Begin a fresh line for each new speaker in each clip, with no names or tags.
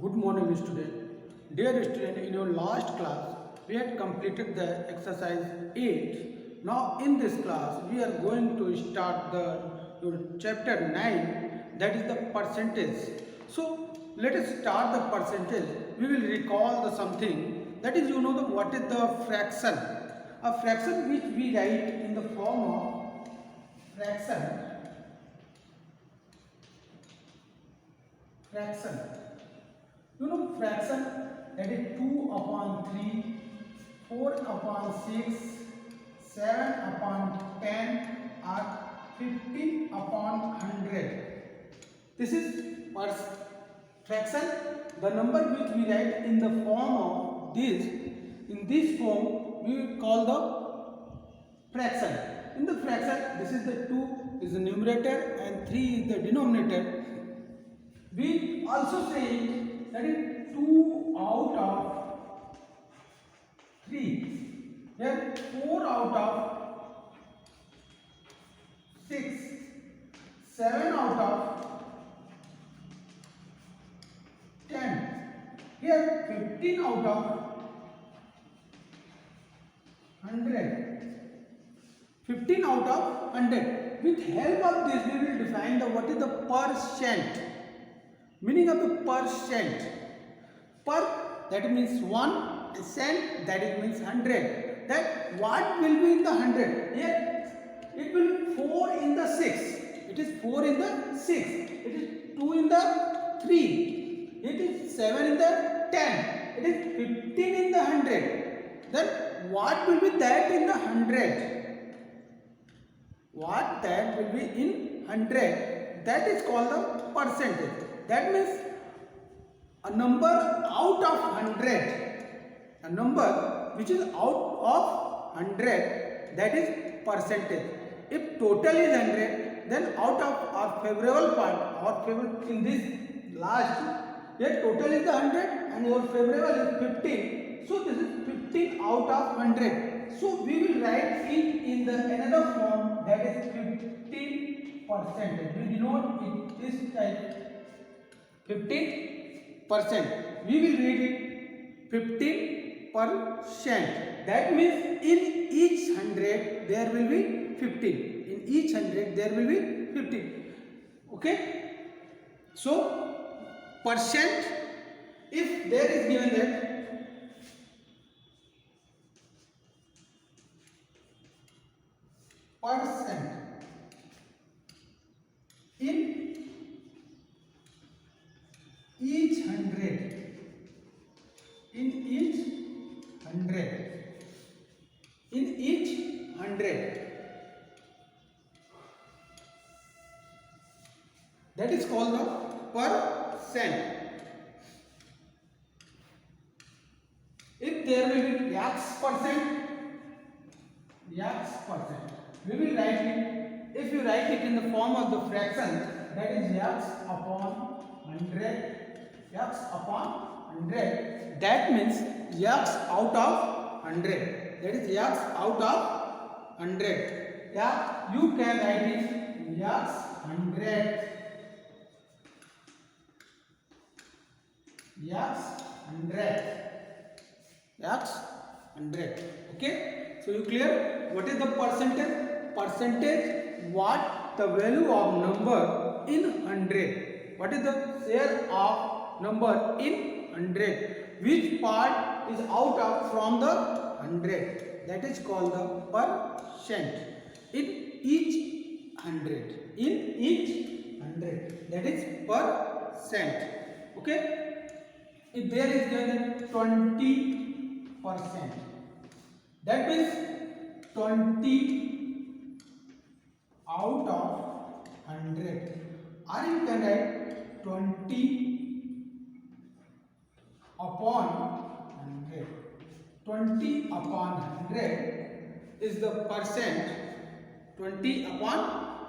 Good morning, student. Dear student, in your last class, we had completed the exercise 8. Now, in this class, we are going to start your chapter 9, that is the percentage. So, let us start the percentage. We will recall the something, that is, what is the fraction. A fraction which we write in the form of fraction. Fraction, that is 2 upon 3, 4 upon 6, 7 upon 10 or 15 upon 100. This is fraction, the number which we write in the form of this. In this form, we will call the fraction. In the fraction, this is the 2 is the numerator and 3 is the denominator. We also say that is 2 out of 3. Then 4 out of 6. 7 out of 10. Here 15 out of 100. 15 out of 100. With help of this, we will define what is the percent. Meaning of the percent. Per, that means 1, cent, that means 100. That what will be in the 100? Here it will be 4 in the 6. It is 4 in the 6. It is 2 in the 3. It is 7 in the 10. It is 15 in the 100. Then what will be that in the 100? What that will be in 100? That is called the percentage. That means a number out of 100, a number which is out of 100, that is percentage. If total is 100, then out of our favorable part, or favorable in this last, here total is the 100 and your favorable is 15. So this is 15 out of 100. So we will write it in the another form, that is 15%. We denote it this type. 15%. We will read it 15%. That means in each 100 there will be 15. In each 100 there will be 15. Okay. So percent, if there is given that percent in each 100, in each 100, that is called the percent. If there will be X percent, we will write it. If you write it in the form of the fraction, that is X upon 100. X upon 100, that means X out of 100, that is X out of 100. Yeah, you can write it X 100, X 100. Okay, so you clear what is the percentage? Percentage, what the value of number in 100, what is the share of number in 100, which part is out of from the 100, that is called the percent. In each 100, that is percent. Okay, if there is given 20%, that means 20 out of 100, or you can write 20 upon 100. 20 upon 100 is the percent. 20 upon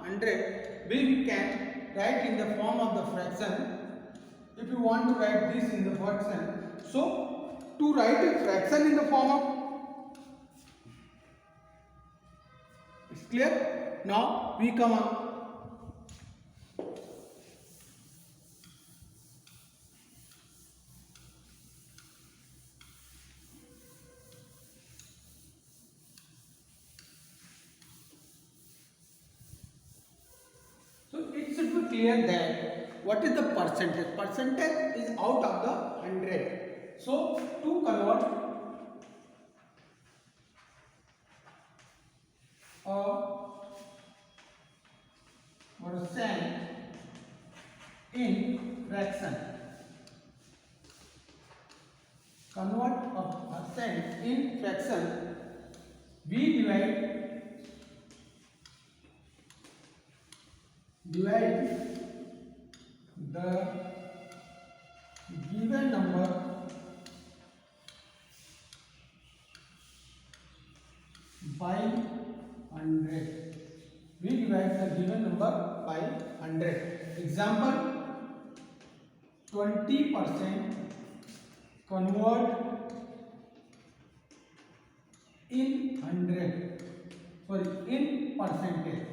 100, we can write in the form of the fraction. If you want to write this in the fraction, so to write a fraction in the form of, it's clear? Now we come on clear that what is the percentage? Percentage is out of the 100. So to convert a percent in fraction, convert a percent in fraction, we divide the given number by 100. We divide the given number by 100. Example, 20% convert in 100. Sorry, in percentage.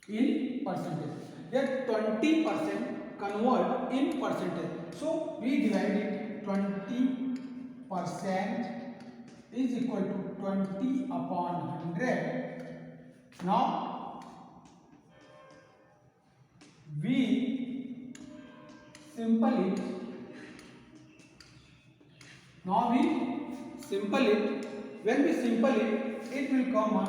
In percentage. Here 20% convert in percentage. So we divide it. 20% is equal to 20 upon 100. Now we simple it. When we simple it, it will come on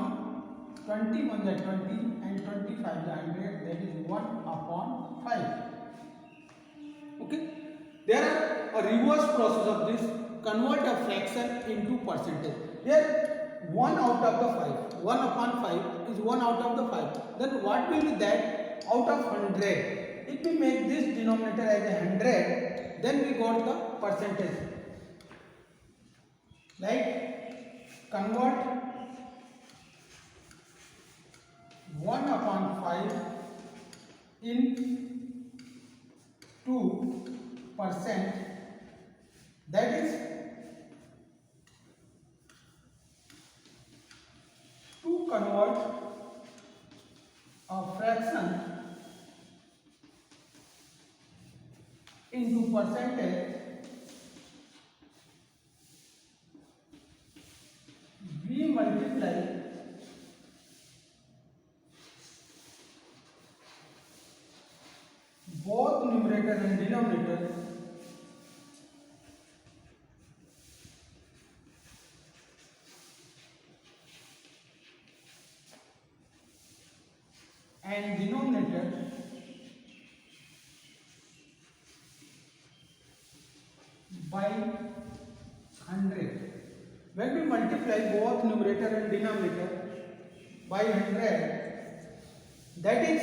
21 by 20 and 25 by 100, that is 1 upon 5. Okay. There are a reverse process of this. Convert a fraction into percentage. Here 1 out of the 5. 1 upon 5 is 1 out of the 5. Then what will be that out of 100? If we make this denominator as a 100, then we got the percentage. Like convert 1 upon 5 in 2%, that is to convert a fraction into percentage, we multiply both numerator and denominator by 100. When we multiply both numerator and denominator by 100, that is,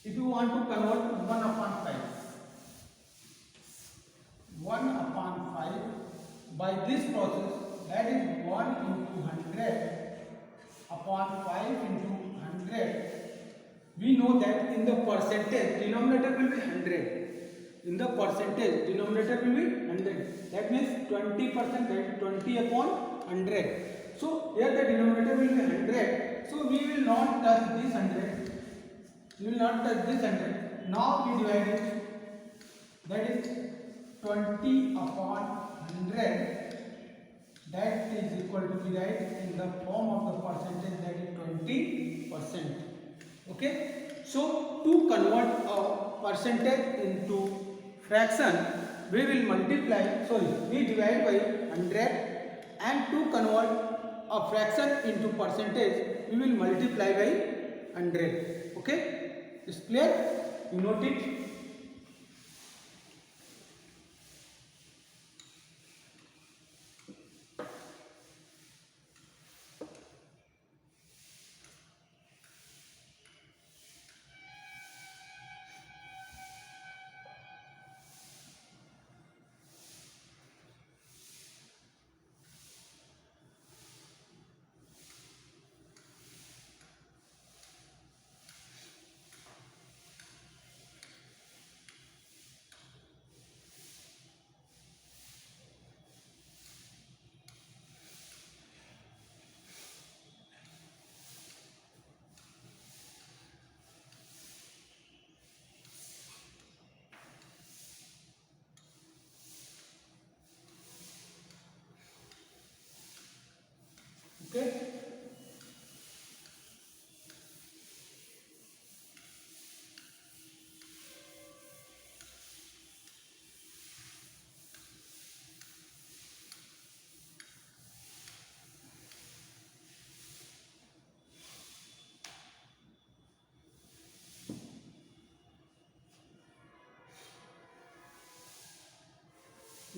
if you want to convert 1 upon 5, 1 upon 5 by this process, that is 1 into 100 upon 5 into 100. We know that in the percentage, denominator will be 100. In the percentage, denominator will be 100. That means 20%, that is 20 upon 100. So here the denominator will be 100. So we will not touch this 100. We will not touch this 100. Now we divide it. That is 20 upon 100. That is equal to be right in the form of the percentage, that is 20%. Okay. So to convert a percentage into fraction, we will we divide by 100, and to convert a fraction into percentage, we will multiply by 100. Okay, is clear? You note it.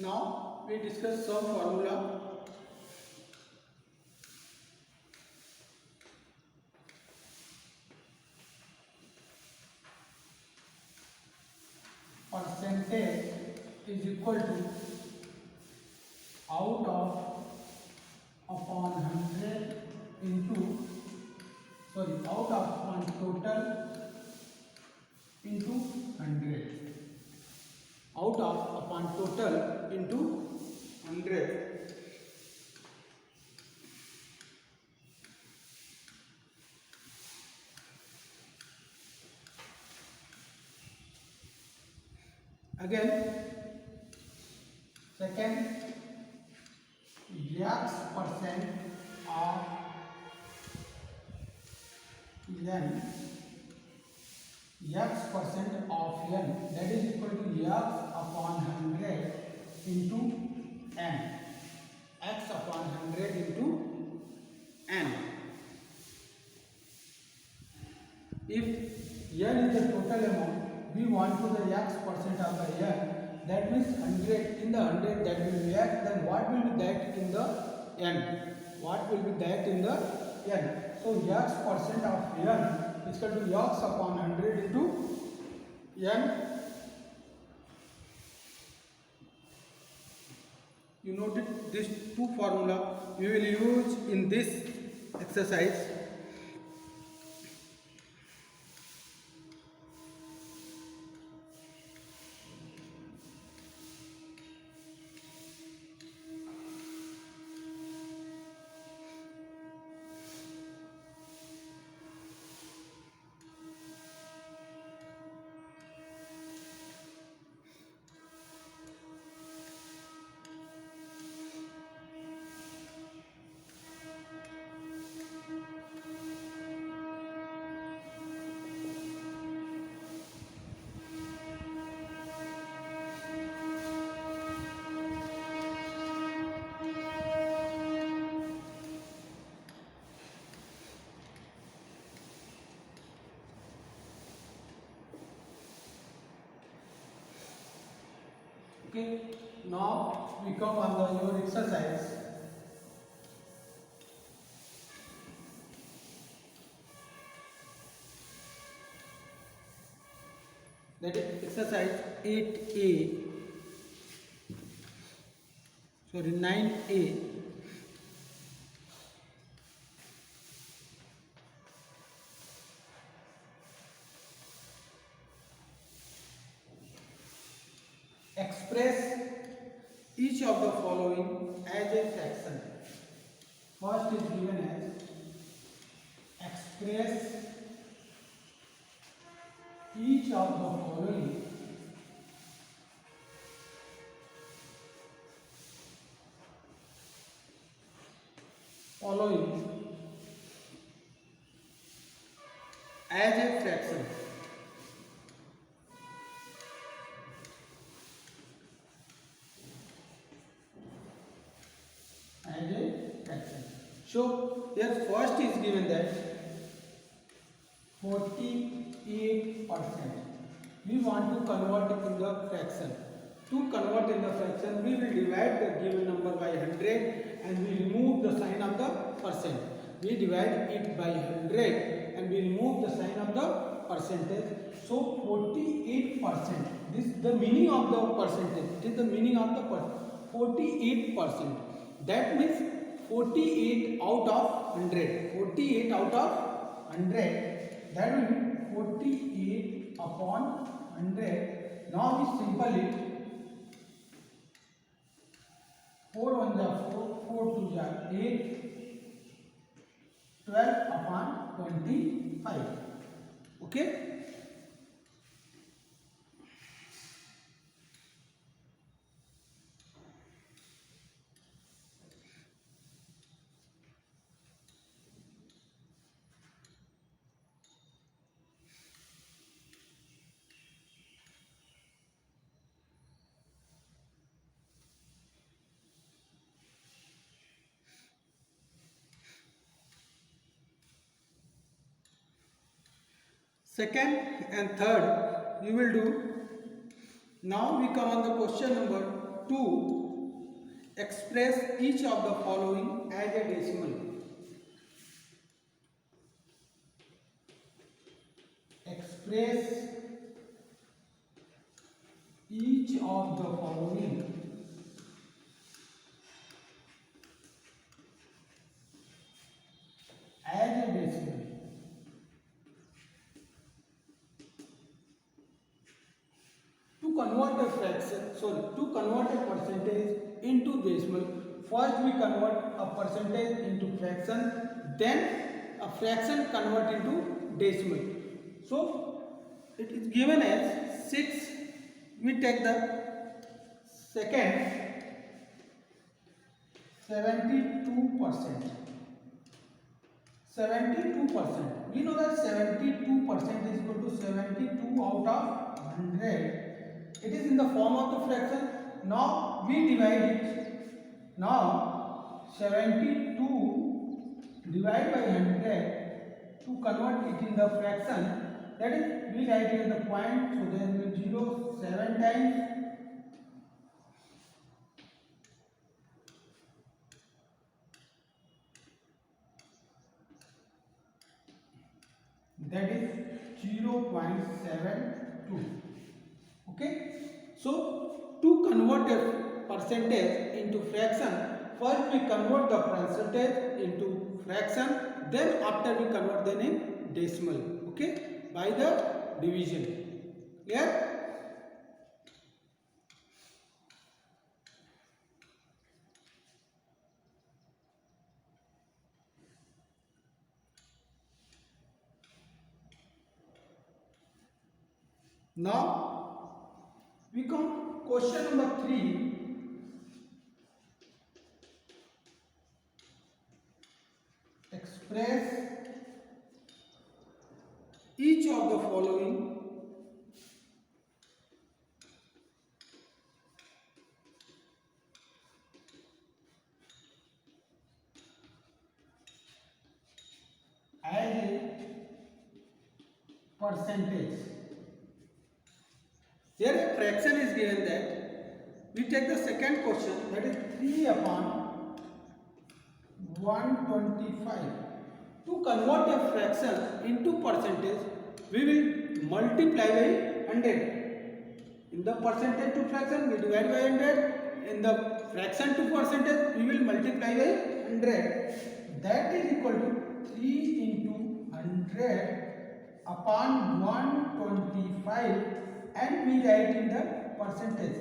Now we discuss some formula. Percentage is equal to out of upon 100 into out of upon total into 100. Out of upon total into 100. Again, second, x% of n, x% of n, that is equal to x upon 100 into n, x upon 100 into n. If n is the total amount, we want to the x% of the n, that means 100, in the 100 that will be x, then what will be that in the n? What will be that in the n? So x% of n is equal to x upon 100 into n. You noted these two formula we will use in this exercise. Okay, now we come on your exercise. That is exercise 8A, sorry 9A. Express each of the following as a fraction. First is given as express each of the following as a fraction. As a fraction. So here first is given that 48%. We want to convert it in the fraction. To convert in the fraction, we will divide the given number by 100 and we remove the sign of the percent. We divide it by 100 and we remove the sign of the percentage. So 48%. This is the meaning of the percentage. It is the meaning of the 48%. That means 48 out of 100. 48 out of 100. That will be 48 upon 100. Now we simply 4 1 are 4, 4 2 are 8, 12 upon 25. Okay. Second and third you will do. Now we come on the question number to express each of the following as a decimal. Express each of the following as a decimal. To convert a to convert a percentage into decimal, first we convert a percentage into fraction, then a fraction convert into decimal. So it is given as 6. We take the second 72%. 72%. We know that 72% is equal to 72 out of 100. It is in the form of the fraction. Now we divide it. Now 72 divided by 100 to convert it in the fraction. That is, we write here the point. So there will be 0 7 times. That is 0.72. Okay. So to convert a percentage into fraction, first we convert the percentage into fraction, then after we convert them in decimal. Okay, by the division. Clear? Now we come question number 3. Express each of the following as a percentage. Here a fraction is given that we take the second question, that is 3 upon 125. To convert a fraction into percentage, we will multiply by 100. In the percentage to fraction, we divide by 100. In the fraction to percentage, we will multiply by 100. That is equal to 3 into 100 upon 125, and we write in the percentage.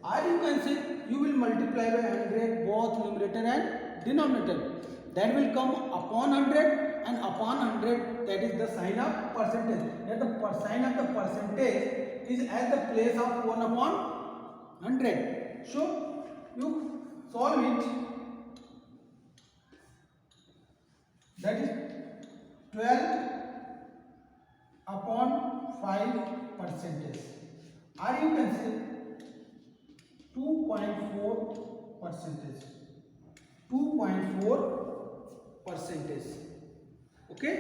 Or you can say you will multiply by 100 both numerator and denominator. That will come upon 100, and upon 100, that is the sign of percentage. That the sign of the percentage is at the place of 1 upon 100. So you solve it. That is 12 upon 5 percentage. Or you can say 2.4 percentage. 2.4 percentage. Okay,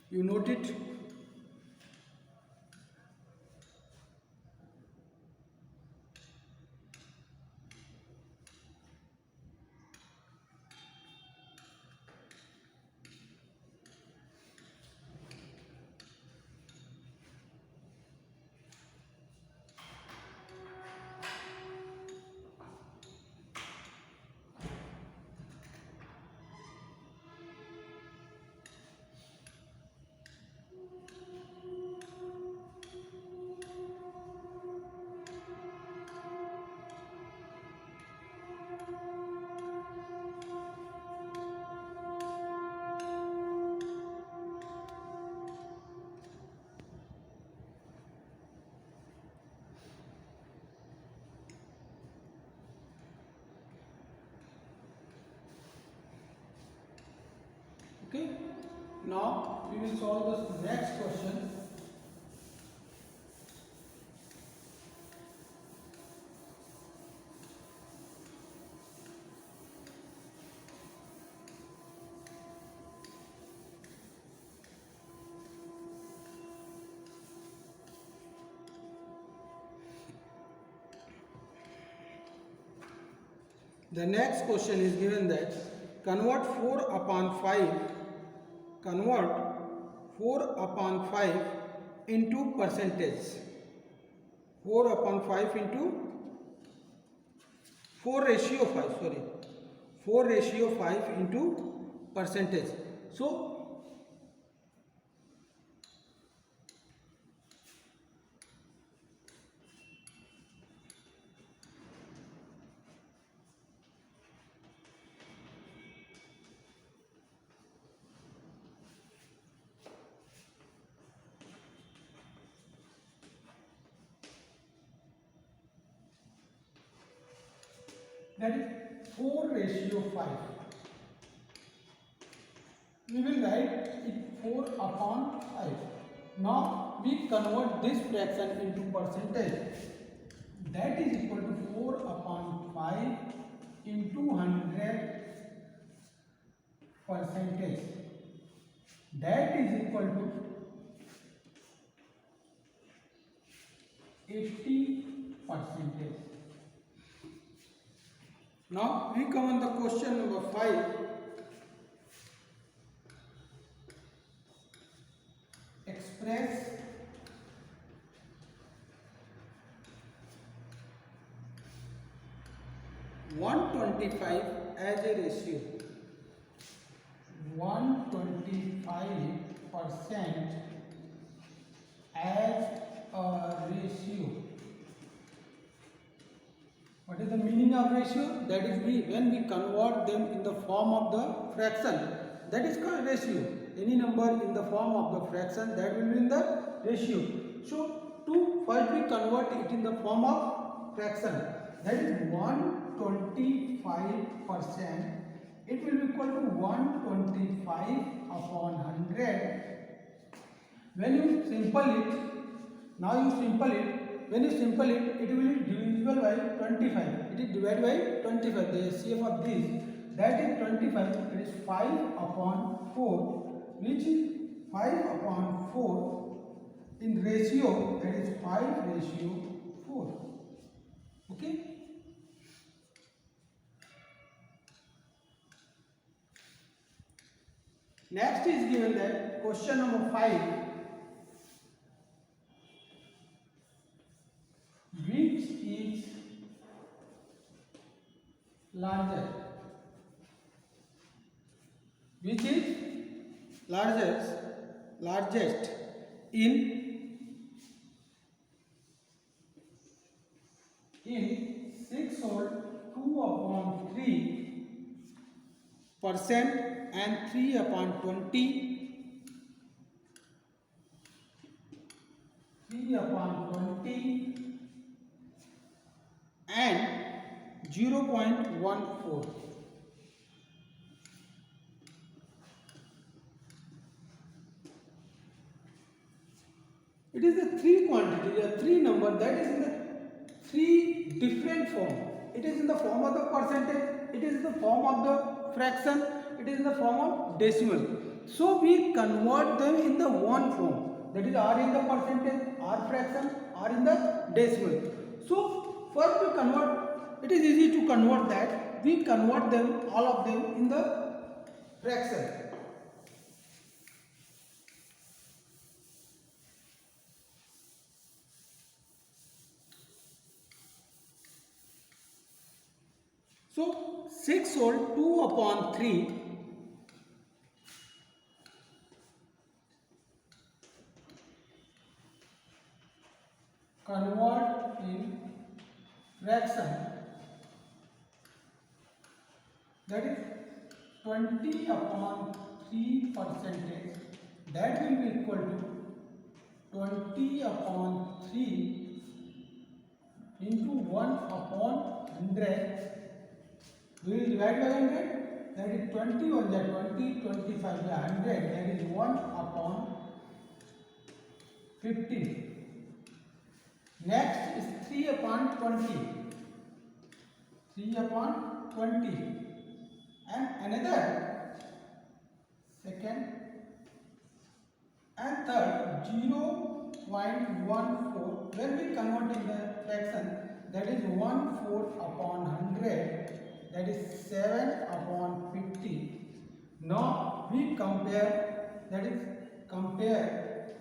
you note it. Okay, now we will solve the next question. The next question is given that convert 4 upon 5 into percentage. 4 upon 5 into 4 ratio 5, sorry, 4 ratio 5 into percentage. So that is 4 ratio 5. We will write it 4 upon 5. Now we convert this fraction into percentage. That is equal to 4 upon 5 into 100 percentage. That is equal to 80 percentage. Now we come on the question number 5. Express 125 as a ratio. 125% as a ratio. What is the meaning of ratio? That is when we convert them in the form of the fraction, that is called ratio. Any number in the form of the fraction, that will be in the ratio. So first we convert it in the form of fraction. That is 125%. It will be equal to 125 upon 100. When you simple it, now you simple it. When you simple it, it will be divisible by 25. It is divided by 25. The HCF of this, that is 25. It is 5 upon 4, which is 5 upon 4 in ratio. That is 5 ratio 4. Okay. Next is given that question number 5. Which is larger? Which is largest in 6 whole 2 upon 3% and 3 upon 20, 3 upon 20 and 0.14. It is the 3 quantity, a 3 number that is in the 3 different form. It is in the form of the percentage, it is in the form of the fraction, it is in the form of decimal. So we convert them in the one form, that is r in the percentage, r fraction, r in the decimal. So first we convert, it is easy to convert that. We convert them, all of them, in the fraction. So 6 whole 2 upon 3 convert in fraction, that is 20 upon 3 percentage, that will be equal to 20 upon 3 into 1 upon 100. We will divide by 100, that is 20 1 is 20, 25 by 100, that is 1 upon 15. Next is 3 upon 20. 3 upon 20. And another second and third 0.14. When we convert in the fraction, that is 1/4 upon 100. that is 7/50. Now we compare, that is compare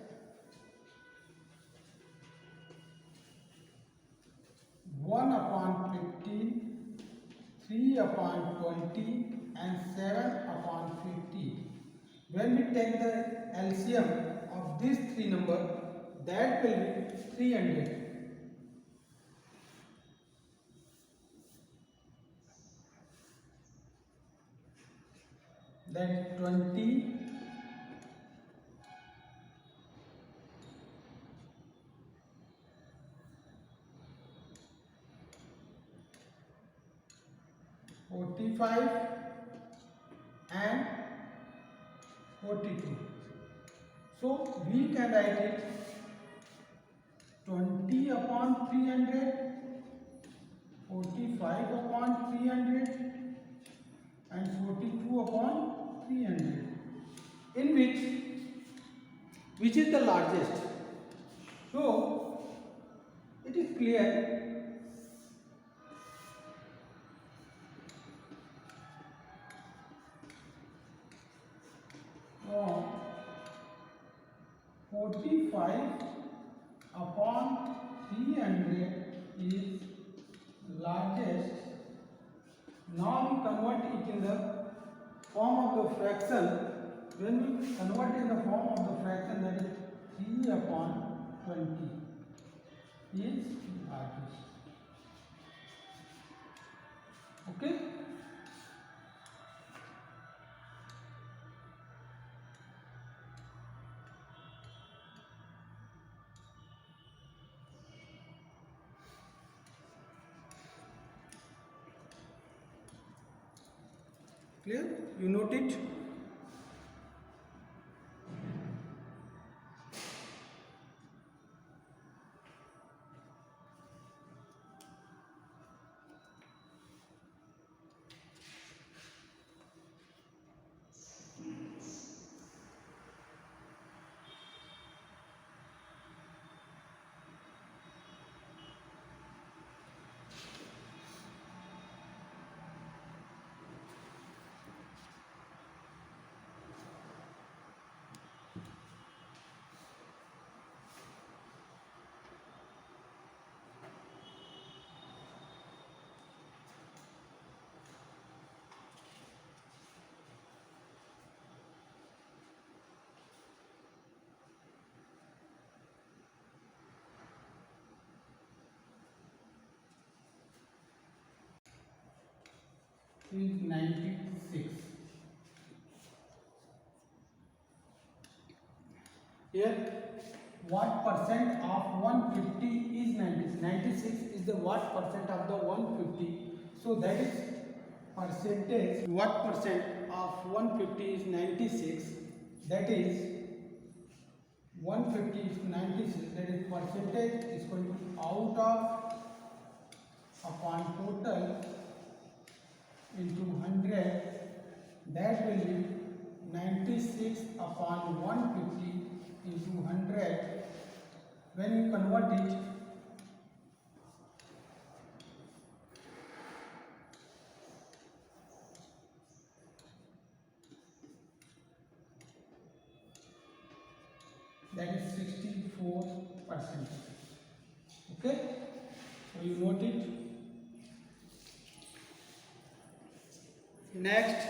1/15, 3/20 and 7/50. When we take the LCM of these three numbers, that will be 300. That is 20, 45 and 42. So we can write it 20/300, 45/300 and 42/300. In which is the largest? So it is clear, uh, 45/300 is largest. Now we convert it in the form of the fraction. When we convert in the form of the fraction, that is 3/20 is largest. Okay. Clear? You note it? Is 96. Here, what percent of 150 is 96? 96 is the what percent of the 150? So that is percentage. What percent of 150 is 96? That is 150 is 96. That is percentage is going to out of upon total into 100, that will be 96/150 into 100. When you convert it, that is 64%. Okay, so you note it. Next,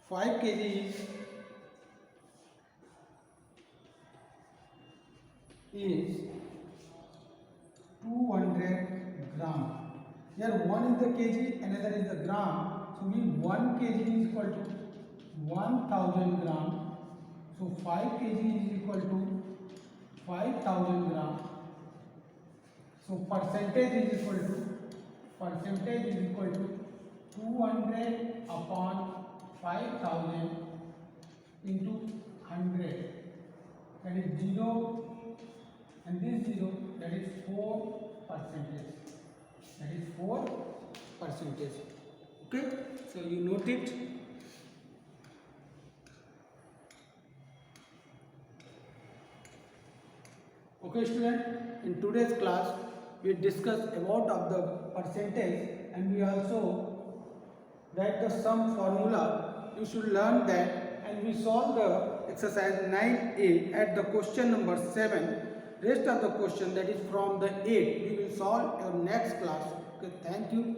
5 kg is 200 gram. Here 1 is the kg, another is the gram. So we 1 kg is equal to 1000 gram. So 5 kg is equal to 5000 gram. So percentage is equal to 200/5000 into 100. That is 0 and this 0, that is 4%. That is 4%. Okay, so you note it. Okay student, in today's class we discussed about of the percentage, and we also write the sum formula. You should learn that, and we solve the exercise 9a at the question number 7. Rest of the question, that is from the 8, we will solve in next class. Okay, thank you.